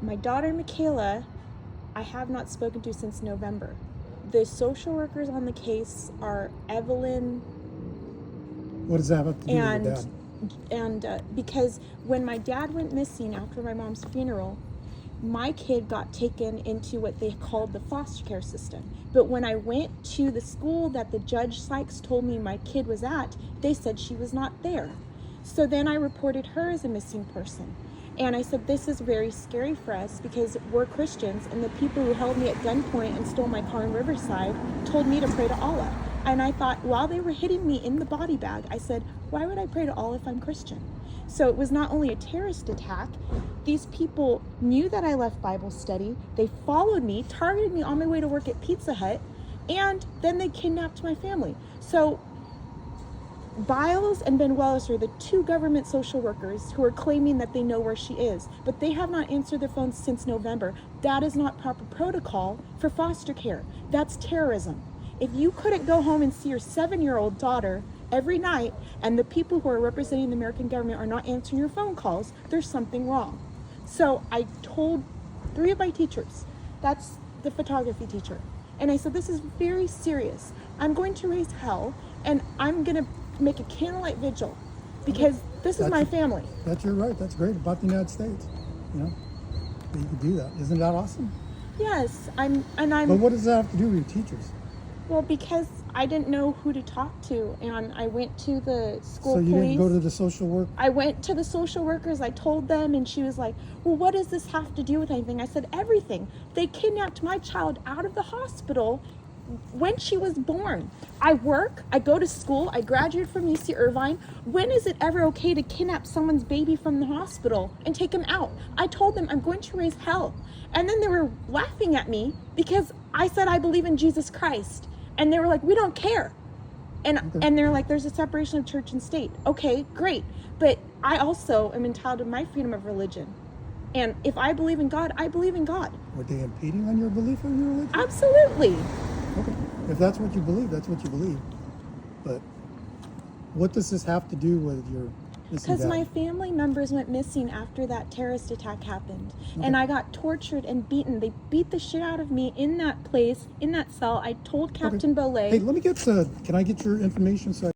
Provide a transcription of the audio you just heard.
My daughter, Michaela, I have not spoken to since November. The social workers on the case are Evelyn. What does that have to do with your dad? And because when my dad went missing after my mom's funeral, my kid got taken into what they called the foster care system. But when I went to the school that the Judge Sykes told me my kid was at, they said she was not there. So then I reported her as a missing person. And I said, this is very scary for us because we're Christians, and the people who held me at gunpoint and stole my car in Riverside told me to pray to Allah. And I thought, while they were hitting me in the body bag, I said, why would I pray to Allah if I'm Christian? So it was not only a terrorist attack. These people knew that I left Bible study. They followed me, targeted me on my way to work at Pizza Hut, and then they kidnapped my family. So Biles and Benuelos are the two government social workers who are claiming that they know where she is, but they have not answered their phones since November. That is not proper protocol for foster care. That's terrorism. If you couldn't go home and see your 7-year-old daughter every night, and the people who are representing the American government are not answering your phone calls, there's something wrong. So I told 3 of my teachers, that's the photography teacher, and I said, this is very serious. I'm going to raise hell, and I'm going to make a candlelight vigil, because this is my family. That's your right. That's great about the United States. You know, that you can do that. Isn't that awesome? Yes, I'm. But what does that have to do with your teachers? Well, because I didn't know who to talk to, and I went to the school police. So you didn't go to the social work? I went to the social workers, I told them, and she was like, well, what does this have to do with anything? I said, everything. They kidnapped my child out of the hospital when she was born. I work, I go to school, I graduated from UC Irvine. When is it ever okay to kidnap someone's baby from the hospital and take him out? I told them I'm going to raise hell. And then they were laughing at me because I said I believe in Jesus Christ. And they were like, we don't care. And they're like, there's a separation of church and state. Okay, great. But I also am entitled to my freedom of religion. And if I believe in God, I believe in God. Were they impeding on your belief in your religion? Absolutely. Okay. If that's what you believe, that's what you believe. But what does this have to do with your missing Because dad? my family members went missing after that terrorist attack happened. And I got tortured and beaten. They beat the shit out of me in that place, in that cell. I told Captain Bolay. Hey, let me get can I get your information so